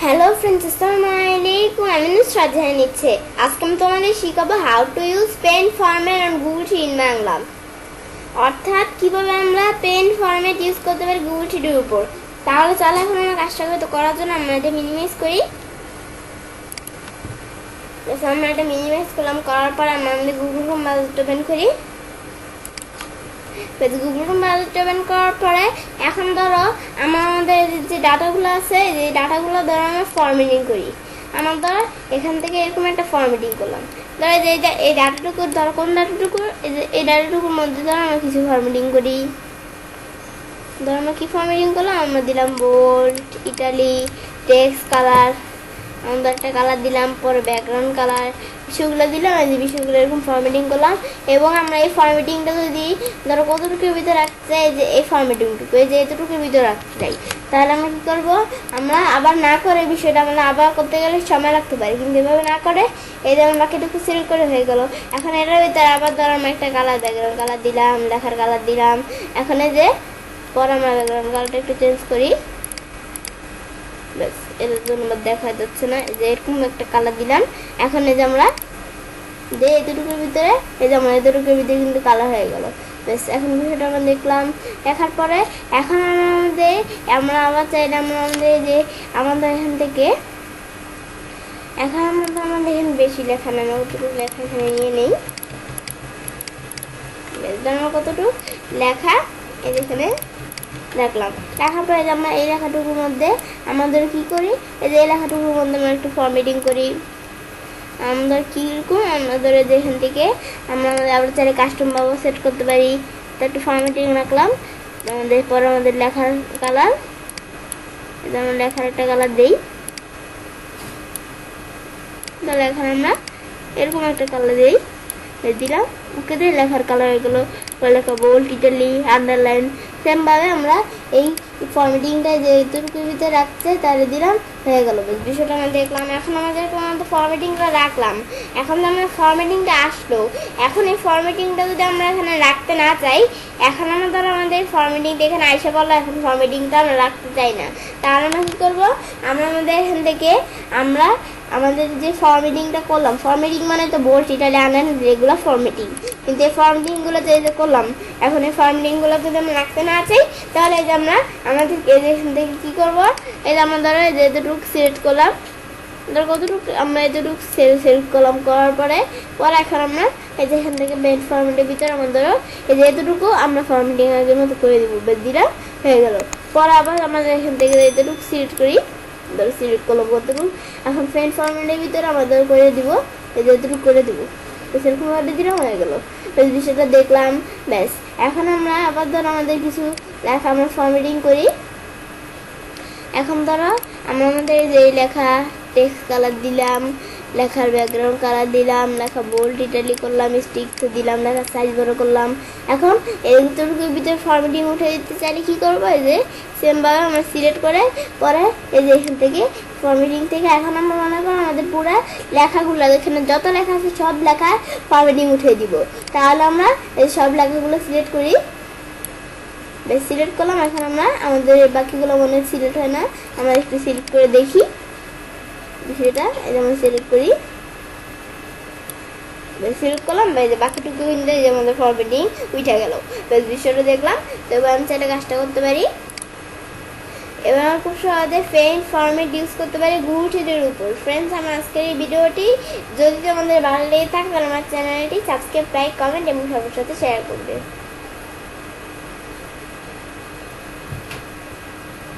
Hello friends, Assalamualaikum. I'm Nusrat Jahan Icche. আজকে আমি তোমাদের শিখাবো how to use pen format on Google sheet in Bangla. অর্থাৎ কিভাবে আমরা পেন ফরম্যাট ইউজ করতে পারি গুগল শিটের উপর। তাহলে চলো এখন আমরা কাজটা করার জন্য আমরা এটা মিনিমাইজ করি। আমরা এটা মিনিমাইজ করলাম, করার পর আমরা আমাদের গুগল ক্রোম ব্রাউজারটা ওপেন করি। গুগল ক্রোম ব্রাউজারটা ওপেন করার পরে এখন ধরো আমাদের যে ডাটাগুলো আছে, এই ডাটাগুলো ধরো আমরা ফরম্যাটিং করি। আমরা ধরো এখান থেকে এরকম একটা ফরম্যাটিং করলাম। ধরো যে এই ডাটাটুকু ধরো কোন ডাটাটুকু, এই ডাটাটুকুর মধ্যে ধরো আমরা কিছু ফরম্যাটিং করি। ধরো আমরা কি ফরম্যাটিং করলাম, আমরা দিলাম বোল্ড, ইটালি, টেক্সট কালার, আমরা একটা কালার দিলাম, পরে ব্যাকগ্রাউন্ড কালার, বিষয়গুলো দিলাম। এই যে বিষয়গুলো এরকম ফরম্যাটিং করলাম। এবং আমরা এই ফরম্যাটিংটা যদি ধরো কতটুকুর ভিতরে রাখতে চাই, যে এই ফরম্যাটিংটুকু এই যে এতটুকুর ভিতরে রাখতে চাই, তাহলে আমরা কী করবো, আমরা আবার না করে বিষয়টা আমরা আবার করতে গেলে সময় রাখতে পারি। কিন্তু এভাবে না করে এই যেমন বাকিটুকু সিলেক্ট করে হয়ে গেল। এখন এটার ভিতরে আবার ধরো আমরা একটা কালার, ব্যাকগ্রাউন্ড কালার দিলাম, লেখার কালার দিলাম। এখন এই যে পরে আমরা ব্যাকগ্রাউন্ড কালারটা একটু চেঞ্জ করি। এর জন্য দেখা যাচ্ছে না, যে এরকম একটা কালার দিলাম। এখন এই যে আমরা যে এতটুকুর ভিতরে এই যে আমরা এতটুকুর ভিতরে কিন্তু কালার হয়ে গেল। বেশ, এখন বিষয়টা আমরা দেখলাম। দেখার পরে এখন আমরা আবার চাইলে আমরা আমাদের এখান থেকে এখন আমাদের এখানে বেশি লেখা নেই, কতটুকু লেখা এখানে নিয়ে নেই। বেশ, আমরা কতটুকু লেখা এই যেখানে রাখলাম। লেখার পরে আমরা এই লেখাটুকুর মধ্যে আমাদের কি করি, এই যে এই লেখাটুকুর মধ্যে আমরা একটু ফরম্যাটিং করি। আমাদের কীরকম, আমাদের যেখান থেকে আমরা আবার চাইলে কাস্টম ভাবে সেট করতে পারি। তো একটু ফরম্যাটিং রাখলাম। আমাদের পরে আমাদের লেখার কালার, এটা আমরা লেখার একটা কালার দিই। তাহলে এখন আমরা এরকম একটা কালার দিই, দিলাম। ওকে দিয়ে লেখার কালার এগুলো লেখা বোল্ড, ইটালি, আন্ডারলাইন। সেমভাবে আমরা এই ফরম্যাটিংটা যে এতটুকুর ভিতরে রাখতে তাহলে দিলাম, হয়ে গেল। বিষয়টা আমরা দেখলাম। এখন আমাদের ফরম্যাটিংটা রাখলাম। এখন আমরা ফরম্যাটিংটা আসলো, এখন এই ফরম্যাটিংটা যদি আমরা এখানে রাখতে না চাই, এখন আমরা ধরো আমাদের ফরম্যাটিংটা এখানে আইসা বললো, এখন ফরম্যাটিংটা আমরা রাখতে চাই না, তাহলে আমরা কী করবো, আমরা আমাদের এখান থেকে আমরা আমাদের যে ফরম্যাটিংটা করলাম, ফরম্যাটিং মানে তো বোল্ড, ইটালি, আন্ডারলাইন যেগুলো ফরম্যাটিং, কিন্তু এই ফরম্যাটিংগুলো যে করলাম, এখন এই ফরম্যাটিংগুলো যদি আমরা রাখতে না চাই, তাহলে এই যে আমরা আমাদের এখান থেকে কী করবো, এই যে আমরা ধরো এই যে এতটুকু সিলেক্ট করলাম, ধরো কতটুকু আমরা এতটুকু সিলেক্ট করলাম, করার পরে এখন আমরা এই যে এখান থেকে মেন ফরম্যাটের ভিতরে আমরা ধরো এই যে এতটুকু আমরা ফরম্যাটিং আগের মতো করে দিব, দিলাম, হয়ে গেল। পরে আবার আমাদের এখান থেকে এতটুকু সিলেক্ট করি, ধরো সিলেক্ট করলাম কতটুকু। এখন ফ্রেন্ড ফরম্যাটের ভিতরে আমাদের করে দিব, এই যে এতটুকু করে দিব, তো সেরকম ভাবে দিলাম, হয়ে গেল। বেশ, বিষয়টা দেখলাম। ব্যাস, এখন আমরা আবার ধরো আমাদের কিছু লেখা আমরা ফরম্যাটিং করি। এখন ধরো আমরা আমাদের যে লেখা টেক্সট কালার দিলাম, লেখার ব্যাকগ্রাউন্ড কালার দিলাম, লেখা বোল্ড, ইটালি করলাম, স্টিক্স দিলাম, লেখার সাইজ বড় করলাম। এখন এইটুকুর ভিতরে ফরম্যাটিং উঠে দিতে চাইলে কী করবো, এই যে সেমভাবে আমরা সিলেক্ট করে পরে এই যে এখান থেকে ফরম্যাটিং থেকে এখন আমরা মনে করো আমাদের পুরো লেখাগুলো এখানে যত লেখা আছে সব লেখা ফরম্যাটিং উঠে দিব। তাহলে আমরা এই সব লেখাগুলো সিলেক্ট করি। বেশ, সিলেক্ট করলাম। এখন আমরা আমাদের বাকিগুলো মনে সিলেক্ট হয় না, আমরা একটু সিলেক্ট করে দেখি বিষয়টা। এই যেমন সিলেক্ট করি, সিলেক্ট করলাম, এই যে বাকিটুকু কিন্তু এই যে আমাদের ফরম্যাটিং উঠে গেল। বেশ, বিষয়টা দেখলাম। তো এবার আমি চাইলে কাজটা করতে পারি। এবার আমরা খুব সহজে পেইন্ট ফরম্যাট ইউজ করতে পারি গুগল শিটের উপর। ফ্রেন্ডস, আমার আজকের এই ভিডিওটি যদি তোমাদের ভালো লেগে থাকে তাহলে আমার চ্যানেলটি সাবস্ক্রাইব, লাইক, কমেন্ট এবং সবার সাথে শেয়ার করবে।